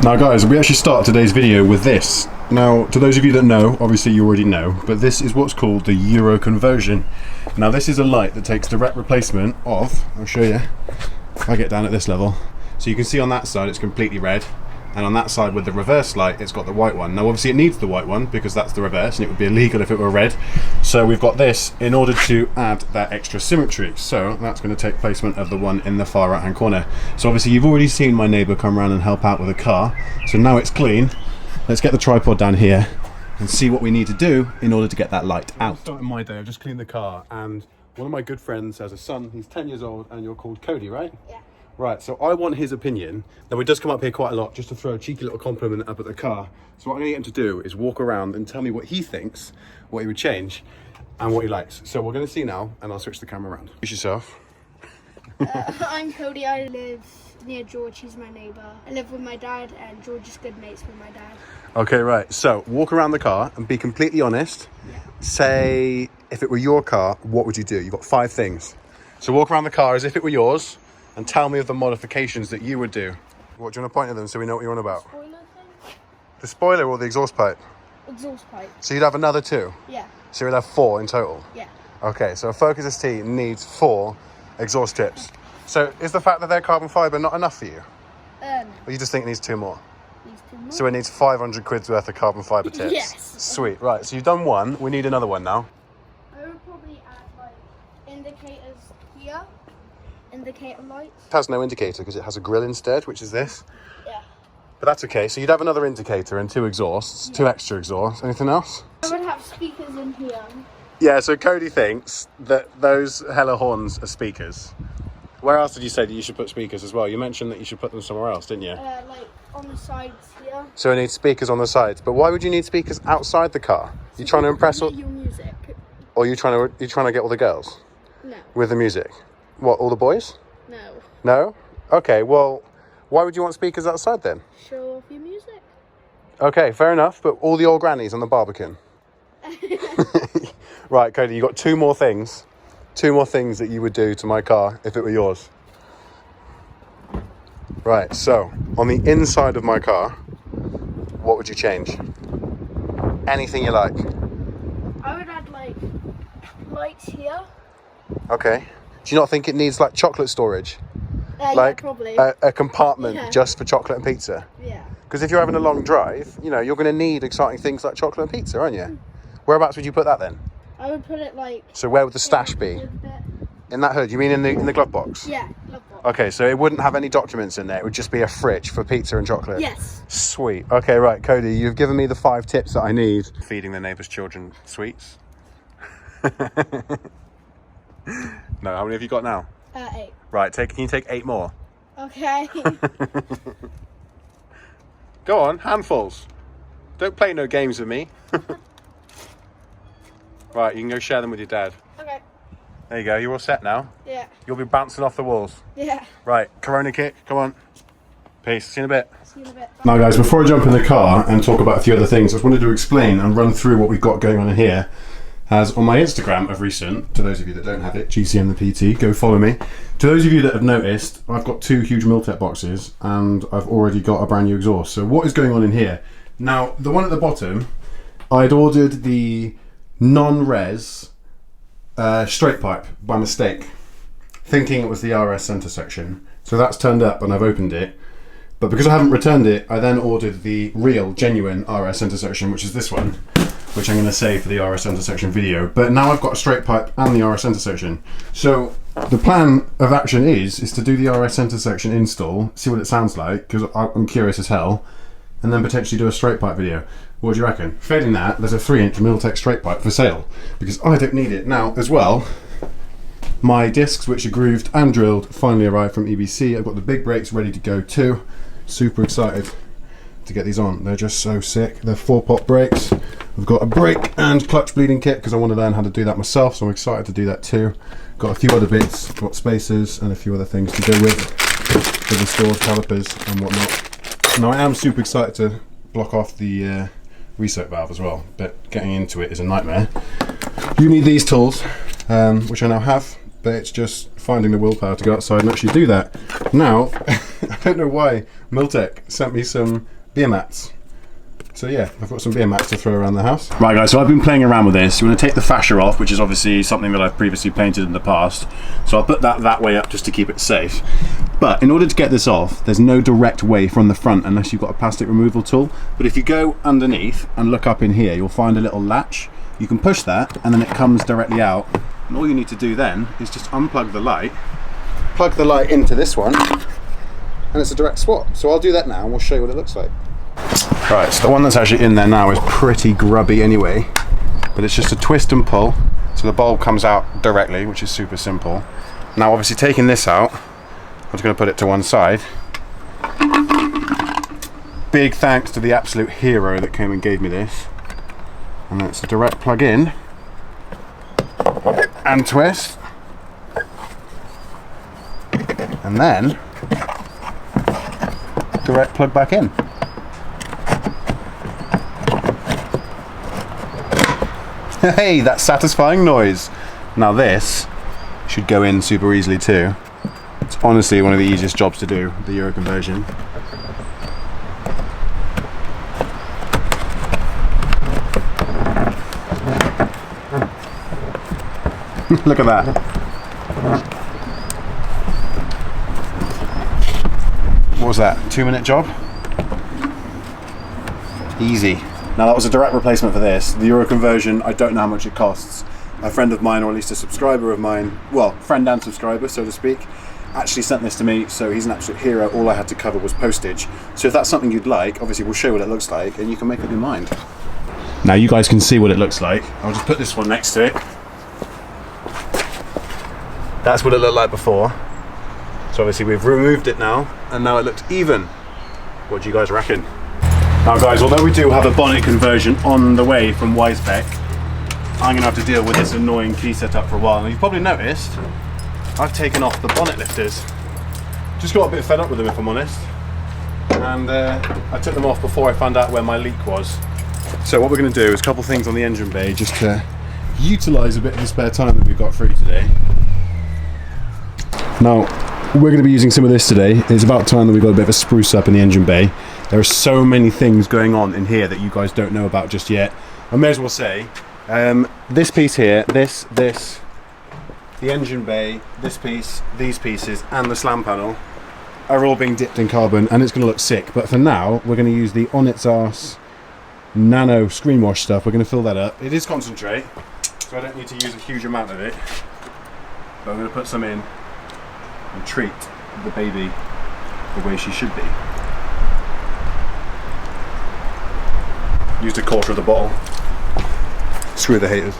Now guys, we actually start today's video with this. Now, to those of you that know, obviously you already know, but this is what's called the Euro conversion. Now this is a light that takes direct replacement of, I'll show you, if I get down at this level. So you can see on that side it's completely red, and on that side with the reverse light it's got the white one. Now obviously it needs the white one because that's the reverse and it would be illegal if it were red. So we've got this in order to add that extra symmetry. So that's going to take placement of the one in the far right hand corner. So obviously you've already seen my neighbour come around and help out with a car. So now it's clean. Let's get the tripod down here and see what we need to do in order to get that light out. Starting my day, I've just cleaned the car and one of my good friends has a son. He's 10 years old and you're called Cody, right? Yeah. Right, so I want his opinion. Now he does come up here quite a lot just to throw a cheeky little compliment up at the car. So what I'm gonna get him to do is walk around and tell me what he thinks, what he would change, and what he likes. So we're gonna see now, and I'll switch the camera around. Introduce yourself. I'm Cody, I live near George, he's my neighbour. I live with my dad and George is good mates with my dad. Okay, right, so walk around the car and be completely honest. Yeah. Say, if it were your car, what would you do? You've got 5 things. So walk around the car as if it were yours, and tell me of the modifications that you would do. What, do you want to point at them so we know what you're on about? Spoiler thing? The spoiler or the exhaust pipe? Exhaust pipe. So you'd have another 2? Yeah. So you'd have 4 in total? Yeah. Okay, so a Focus ST needs 4 exhaust tips. So is the fact that they're carbon fibre not enough for you? Or you just think it needs 2 more? Needs 2 more. So it needs 500 quid's worth of carbon fibre tips? Yes. Sweet, right, so you've done 1, we need another one now. I would probably add like indicators here. Indicator lights. It has no indicator because it has a grill instead, which is this. Yeah. But that's okay, so you'd have another indicator and 2 exhausts, 2 extra exhausts. Anything else? I would have speakers in here. Yeah, so Cody thinks that those hella horns are speakers. Where else did you say that you should put speakers as well? You mentioned that you should put them somewhere else, didn't you? Like on the sides here. So it needs speakers on the sides. But why would you need speakers outside the car? You trying to impress all? Your music. Or you trying to get all the girls? No. With the music? What, all the boys? No. No? Okay, well, why would you want speakers outside then? Show off your music. Okay, fair enough, but all the old grannies on the Barbican. Right, Cody, you got 2 more things. 2 more things that you would do to my car if it were yours. Right, so on the inside of my car, what would you change? Anything you like. I would add like lights here. Okay. Do you not think it needs like chocolate storage? Yeah, Like probably. a compartment just for chocolate and pizza? Yeah. Because if you're having a long drive, you know, you're going to need exciting things like chocolate and pizza, aren't you? Whereabouts would you put that then? I would put it like... So where would the stash be? In that hood? You mean in the glove box? Yeah, glove box. Okay, so it wouldn't have any documents in there. It would just be a fridge for pizza and chocolate? Yes. Sweet. Okay, right, Cody, you've given me the 5 tips that I need. Feeding the neighbour's children sweets. No, how many have you got now? 8. Right, can you take 8 more? Okay. Go on, handfuls. Don't play no games with me. Right, you can go share them with your dad. Okay. There you go, you're all set now. Yeah. You'll be bouncing off the walls. Yeah. Right, Corona kick, come on. Peace, see you in a bit. See you in a bit. Now guys, before I jump in the car and talk about a few other things, I just wanted to explain and run through what we've got going on in here. As on my Instagram of recent, to those of you that don't have it, GCM the PT, go follow me. To those of you that have noticed, I've got 2 huge Miltech boxes and I've already got a brand new exhaust. So what is going on in here? Now, the one at the bottom, I'd ordered the non-res straight pipe by mistake, thinking it was the RS center section. So that's turned up and I've opened it. But because I haven't returned it, I then ordered the real, genuine RS center section, which is this one, which I'm going to save for the RS center section video. But now I've got a straight pipe and the RS center section. So the plan of action is to do the RS center section install, see what it sounds like, because I'm curious as hell, and then potentially do a straight pipe video. What do you reckon? Failing that, there's a 3-inch Miltech straight pipe for sale, because I don't need it. Now, as well, my discs, which are grooved and drilled, finally arrived from EBC. I've got the big brakes ready to go too. Super excited to get these on. They're just so sick. They're 4-pot brakes. I've got a brake and clutch bleeding kit because I want to learn how to do that myself, so I'm excited to do that too. Got a few other bits, got spacers and a few other things to go with the stored calipers and whatnot. Now I am super excited to block off the reset valve as well, but getting into it is a nightmare. You need these tools, which I now have, but it's just finding the willpower to go outside and actually do that. Now, don't know why Miltech sent me some beer mats. So yeah, I've got some beer mats to throw around the house. Right guys, so I've been playing around with this. You want to take the fascia off, which is obviously something that I've previously painted in the past. So I'll put that way up just to keep it safe. But in order to get this off, there's no direct way from the front unless you've got a plastic removal tool. But if you go underneath and look up in here, you'll find a little latch. You can push that and then it comes directly out. And all you need to do then is just unplug the light, plug the light into this one, and it's a direct swap. So I'll do that now and we'll show you what it looks like. Right, so the one that's actually in there now is pretty grubby anyway, but it's just a twist and pull, so the bulb comes out directly, which is super simple. Now obviously taking this out, I'm just going to put it to one side. Big thanks to the absolute hero that came and gave me this. And it's a direct plug in, and twist, and then direct plug back in. Hey, that satisfying noise. Now this should go in super easily too. It's honestly one of the easiest jobs to do, the Euro conversion. Look at that. What was that, 2-minute job? Easy. Now that was a direct replacement for this. The Euro conversion, I don't know how much it costs. A friend of mine, or at least a subscriber of mine, well, friend and subscriber, so to speak, actually sent this to me, so he's an absolute hero. All I had to cover was postage. So if that's something you'd like, obviously we'll show what it looks like, and you can make up your mind. Now you guys can see what it looks like. I'll just put this one next to it. That's what it looked like before. So obviously we've removed it now, and now it looks even. What do you guys reckon? Now guys, although we do have a bonnet conversion on the way from Wisbeck, I'm going to have to deal with this annoying key setup for a while. And you've probably noticed, I've taken off the bonnet lifters. Just got a bit fed up with them if I'm honest. And I took them off before I found out where my leak was. So what we're going to do is a couple things on the engine bay just to utilise a bit of the spare time that we've got free today. Now, we're going to be using some of this today. It's about time that we got a bit of a spruce up in the engine bay. There are so many things going on in here that you guys don't know about just yet. I may as well say, this piece here, this, the engine bay, this piece, these pieces, and the slam panel are all being dipped in carbon, and it's going to look sick. But for now, we're going to use the on its arse nano screen wash stuff. We're going to fill that up. It is concentrate, so I don't need to use a huge amount of it. But I'm going to put some in and treat the baby the way she should be. Used a quarter of the bottle. Screw the haters.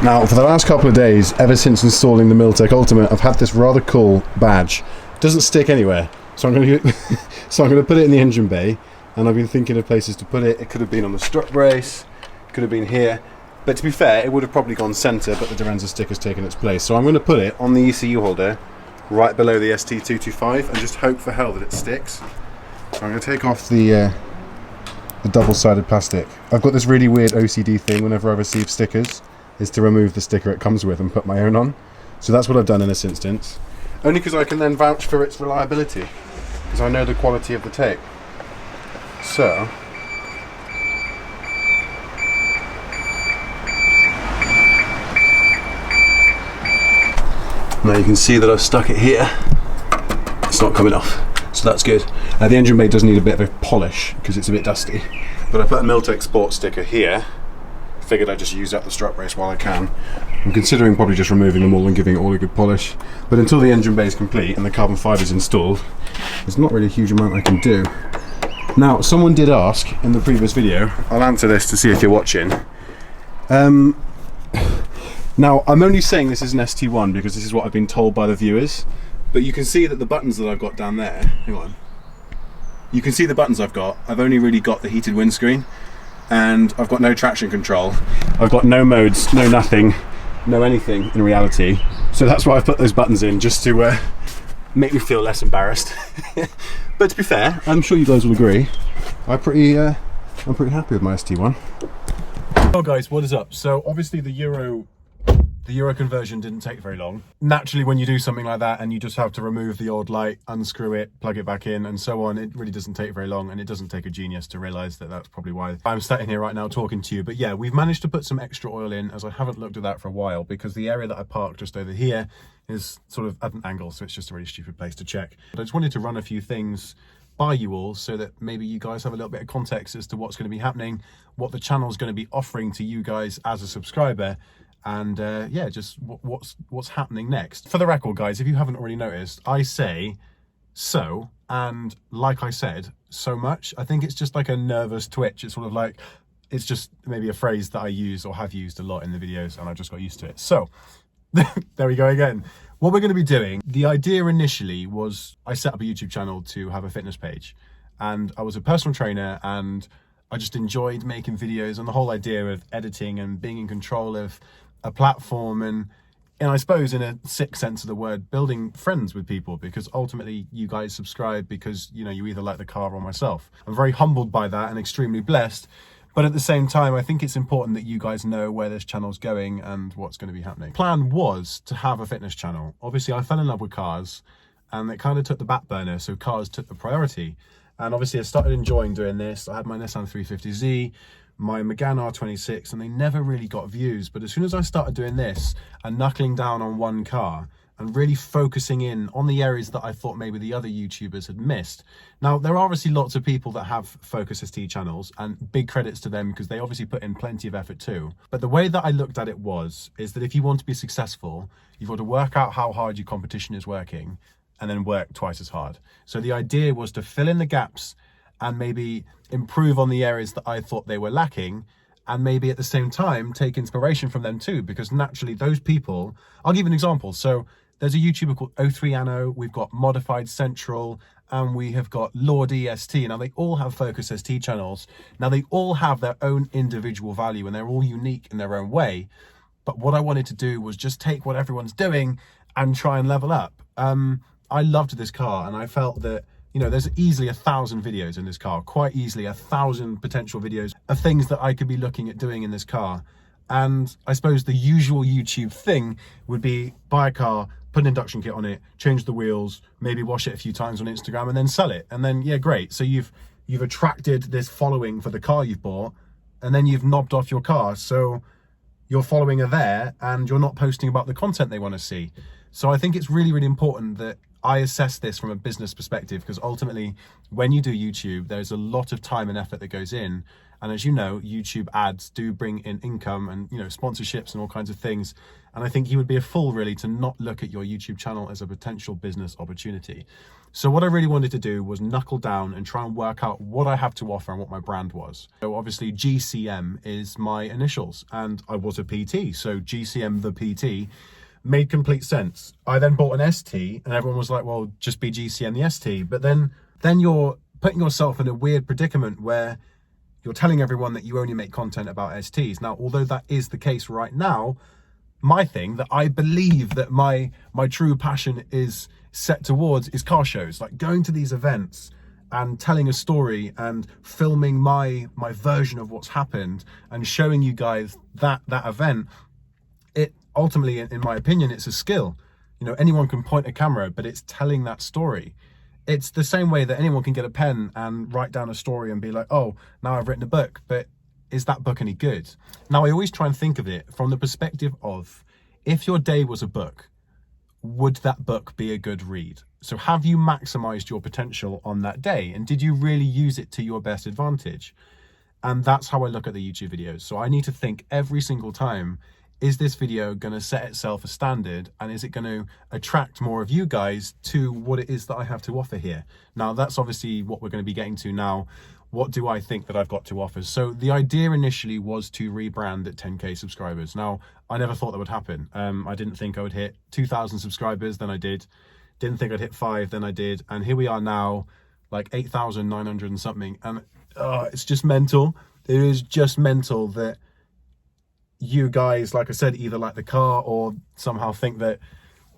Now, for the last couple of days, ever since installing the Miltech Ultimate, I've had this rather cool badge. It doesn't stick anywhere, so I'm going to put it in the engine bay, and I've been thinking of places to put it. It could have been on the strut brace, could have been here, but to be fair, it would have probably gone centre, but the Dorenza sticker's taken its place. So I'm going to put it on the ECU holder, right below the ST225, and just hope for hell that it sticks. So I'm going to take off the double-sided plastic. I've got this really weird OCD thing whenever I receive stickers, is to remove the sticker it comes with and put my own on. So that's what I've done in this instance. Only because I can then vouch for its reliability, because I know the quality of the tape. So, now you can see that I've stuck it here. It's not coming off. So that's good. The engine bay does need a bit of a polish because it's a bit dusty. But I put a Miltech Sport sticker here. Figured I'd just use up the strut brace while I can. I'm considering probably just removing them all and giving it all a good polish. But until the engine bay is complete and the carbon fibre is installed, there's not really a huge amount I can do. Now, someone did ask in the previous video, I'll answer this to see if you're watching. Now, I'm only saying this is an ST1 because this is what I've been told by the viewers. But you can see that the buttons that I've got down there, hang on. You can see the buttons I've got. I've only really got the heated windscreen, and I've got no traction control. I've got no modes, no nothing, no anything in reality. So that's why I've put those buttons in, just to make me feel less embarrassed. But to be fair, I'm sure you guys will agree, I'm pretty happy with my ST1. Oh guys, what is up? So obviously the Euro The Euro conversion didn't take very long. Naturally, when you do something like that and you just have to remove the old light, unscrew it, plug it back in and so on, it really doesn't take very long, and it doesn't take a genius to realise that that's probably why I'm sat in here right now talking to you. But yeah, we've managed to put some extra oil in, as I haven't looked at that for a while, because the area that I parked just over here is sort of at an angle, so it's just a really stupid place to check. But I just wanted to run a few things by you all so that maybe you guys have a little bit of context as to what's going to be happening, what the channel is going to be offering to you guys as a subscriber, and yeah, just what's happening next. For the record, guys, if you haven't already noticed, I say so, and like I said, so much. I think it's just like a nervous twitch. It's sort of like, it's just maybe a phrase that I use or have used a lot in the videos, and I just got used to it. So there we go again. What we're going to be doing, the idea initially was I set up a YouTube channel to have a fitness page, and I was a personal trainer and I just enjoyed making videos, and the whole idea of editing and being in control of a platform, and I suppose in a sick sense of the word, building friends with people, because ultimately you guys subscribe because, you know, you either like the car or myself. I'm very humbled by that and extremely blessed. But at the same time, I think it's important that you guys know where this channel's going and what's going to be happening. Plan was to have a fitness channel. Obviously, I fell in love with cars, and it kind of took the back burner, so cars took the priority. And obviously, I started enjoying doing this. I had my Nissan 350Z, my Megane R26, and they never really got views. But as soon as I started doing this and knuckling down on one car, and really focusing in on the areas that I thought maybe the other YouTubers had missed. Now, there are obviously lots of people that have Focus ST channels, and big credits to them because they obviously put in plenty of effort too. But the way that I looked at it is that if you want to be successful, you've got to work out how hard your competition is working and then work twice as hard. So the idea was to fill in the gaps and maybe improve on the areas that I thought they were lacking, and maybe at the same time take inspiration from them too, because naturally those people, I'll give you an example. So there's a YouTuber called O3Anno, we've got Modified Central, and we have got Lord EST. Now they all have Focus ST channels. Now they all have their own individual value and they're all unique in their own way. But what I wanted to do was just take what everyone's doing and try and level up. I loved this car, and I felt that, you know, there's easily 1,000 videos in this car, quite easily 1,000 potential videos of things that I could be looking at doing in this car. And I suppose the usual YouTube thing would be buy a car, put an induction kit on it, change the wheels, maybe wash it a few times on Instagram and then sell it. And then, yeah, great. So you've attracted this following for the car you've bought, and then you've knobbed off your car. So your following are there and you're not posting about the content they want to see. So I think it's really, really important that I assess this from a business perspective, because ultimately when you do YouTube, there's a lot of time and effort that goes in. And as you know, YouTube ads do bring in income and, you know, sponsorships and all kinds of things. And I think you would be a fool really to not look at your YouTube channel as a potential business opportunity. So what I really wanted to do was knuckle down and try and work out what I have to offer and what my brand was. So obviously GCM is my initials, and I was a PT. So GCM the PT made complete sense. I then bought an ST and everyone was like, well, just be GCM the ST. But then you're putting yourself in a weird predicament where you're telling everyone that you only make content about STs. Now, although that is the case right now, my thing that I believe that my true passion is set towards is car shows, like going to these events and telling a story and filming my version of what's happened and showing you guys that event. It ultimately, in my opinion, it's a skill. You know, anyone can point a camera, but it's telling that story. It's the same way that anyone can get a pen and write down a story and be like, oh, now I've written a book, but is that book any good? Now, I always try and think of it from the perspective of, if your day was a book, would that book be a good read? So have you maximized your potential on that day? And did you really use it to your best advantage? And that's how I look at the YouTube videos. So I need to think every single time, is this video going to set itself a standard, and is it going to attract more of you guys to what it is that I have to offer here? Now, that's obviously what we're going to be getting to now. What do I think that I've got to offer? So the idea initially was to rebrand at 10K subscribers. Now, I never thought that would happen. I didn't think I would hit 2,000 subscribers, then I did. Didn't think I'd hit 5, then I did. And here we are now, like 8,900 and something. And it's just mental. It is just mental that you guys, like I said, either like the car or somehow think that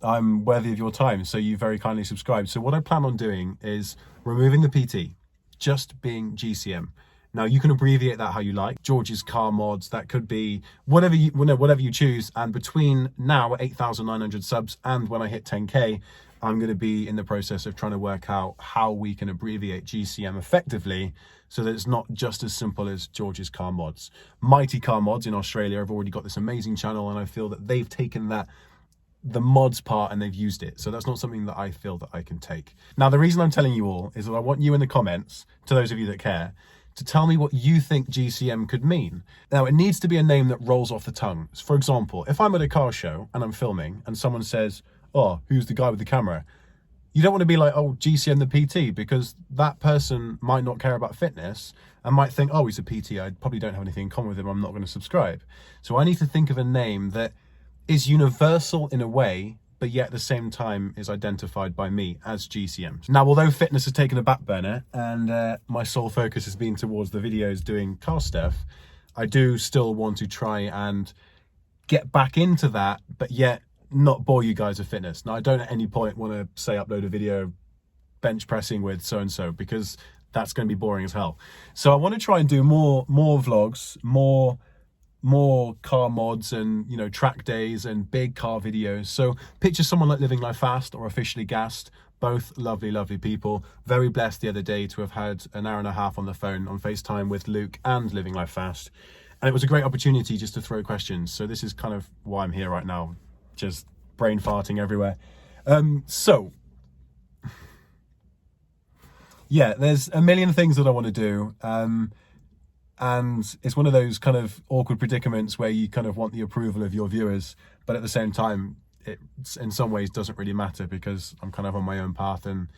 I'm worthy of your time. So you very kindly subscribed. So what I plan on doing is removing the PT, just being GCM. Now you can abbreviate that how you like. George's Car Mods, that could be whatever you choose. And between now 8,900 subs and when I hit 10K, I'm going to be in the process of trying to work out how we can abbreviate GCM effectively so that it's not just as simple as George's Car Mods. Mighty Car Mods in Australia have already got this amazing channel, and I feel that they've taken the mods part and they've used it. So that's not something that I feel that I can take. Now, the reason I'm telling you all is that I want you in the comments, to those of you that care, to tell me what you think GCM could mean. Now, it needs to be a name that rolls off the tongue. For example, if I'm at a car show and I'm filming and someone says, oh, who's the guy with the camera? You don't want to be like, oh, GCM the PT, because that person might not care about fitness and might think, oh, he's a PT. I probably don't have anything in common with him. I'm not going to subscribe. So I need to think of a name that is universal in a way, but yet at the same time is identified by me as GCM. Now, although fitness has taken a back burner and my sole focus has been towards the videos doing car stuff, I do still want to try and get back into that, but yet not bore you guys with fitness. Now, I don't at any point want to say upload a video bench pressing with so-and-so, because that's going to be boring as hell. So I want to try and do more vlogs, more car mods and, you know, track days and big car videos. So picture someone like Living Life Fast or Officially Gassed, both lovely people. Very blessed the other day to have had an hour and a half on the phone on FaceTime with Luke and Living Life Fast, and it was a great opportunity just to throw questions. So this is kind of why I'm here right now, just brain farting everywhere. So yeah, there's a million things that I want to do, and it's one of those kind of awkward predicaments where you kind of want the approval of your viewers, but at the same time, it in some ways doesn't really matter because I'm kind of on my own path, and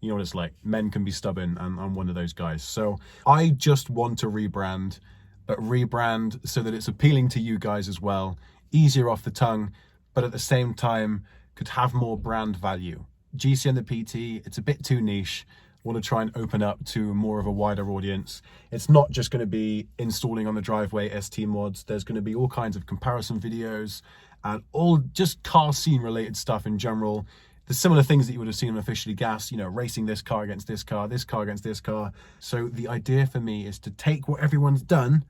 you know what it's like. Men can be stubborn, and I'm one of those guys. So I just want to rebrand, but rebrand so that it's appealing to you guys as well, easier off the tongue, but at the same time could have more brand value. GCM the PT, it's a bit too niche. Want to try and open up to more of a wider audience. It's not just going to be installing on the driveway ST mods. There's going to be all kinds of comparison videos and all just car scene related stuff in general. The similar things that you would have seen on Officially Gassed, you know, racing this car against this car against this car. So the idea for me is to take what everyone's done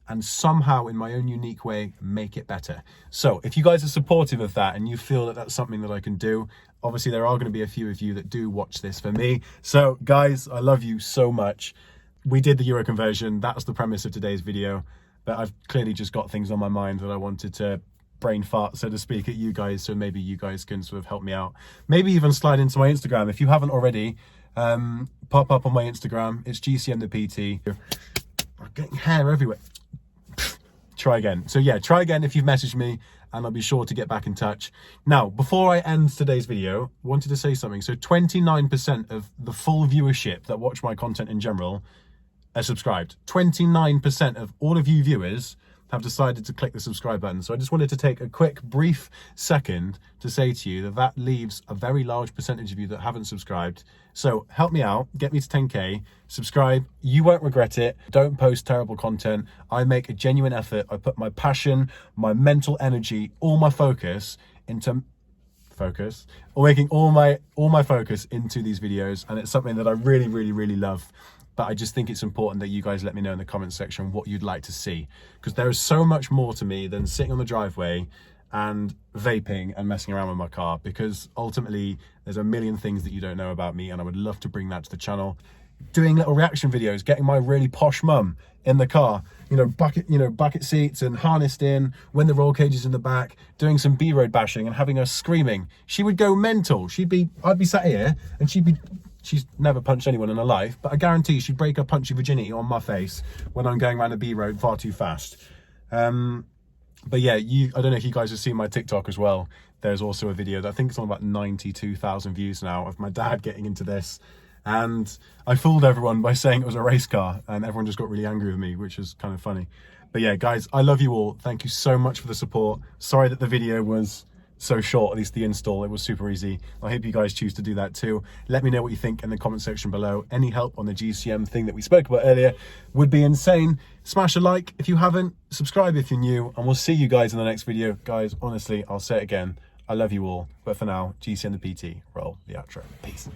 and somehow in my own unique way make it better. So if you guys are supportive of that and you feel that that's something that I can do, obviously there are going to be a few of you that do watch this for me. So guys, I love you so much. We did the Euro conversion. That's the premise of today's video, but I've clearly just got things on my mind that I wanted to brain fart, so to speak, at you guys. So maybe you guys can sort of help me out. Maybe even slide into my Instagram. If you haven't already, pop up on my Instagram. It's GCM the PT. I'm getting hair everywhere. Try again. So yeah, try again if you've messaged me, and I'll be sure to get back in touch. Now, before I end today's video, I wanted to say something. So 29% of the full viewership that watch my content in general are subscribed. 29% of all of you viewers have decided to click the subscribe button. So I just wanted to take a quick, brief second to say to you that that leaves a very large percentage of you that haven't subscribed. So help me out, get me to 10K, subscribe. You won't regret it. Don't post terrible content. I make a genuine effort. I put my passion, my mental energy, all my focus into making all my focus into these videos. And it's something that I really love. But I just think it's important that you guys let me know in the comment section what you'd like to see, because there is so much more to me than sitting on the driveway and vaping and messing around with my car, because ultimately there's a million things that you don't know about me, and I would love to bring that to the channel. Doing little reaction videos, getting my really posh mum in the car, bucket seats and harnessed in, when the roll cage is in the back, doing some B-road bashing and having her screaming. She would go mental. I'd be sat here and she's never punched anyone in her life, but I guarantee she'd break her punchy virginity on my face when I'm going around the B road far too fast. But yeah, I don't know if you guys have seen my TikTok as well. There's also a video that I think it's on about 92,000 views now of my dad getting into this. And I fooled everyone by saying it was a race car, and everyone just got really angry with me, which is kind of funny. But yeah, guys, I love you all. Thank you so much for the support. Sorry that the video was so short, at least the install. It was super easy. I hope you guys choose to do that too. Let me know what you think in the comment section below. Any help on the GCM thing that we spoke about earlier would be insane. Smash a like if you haven't, subscribe if you're new, and we'll see you guys in the next video. Guys, honestly, I'll say it again, I love you all, but for now, GCM the PT, roll the outro. Peace.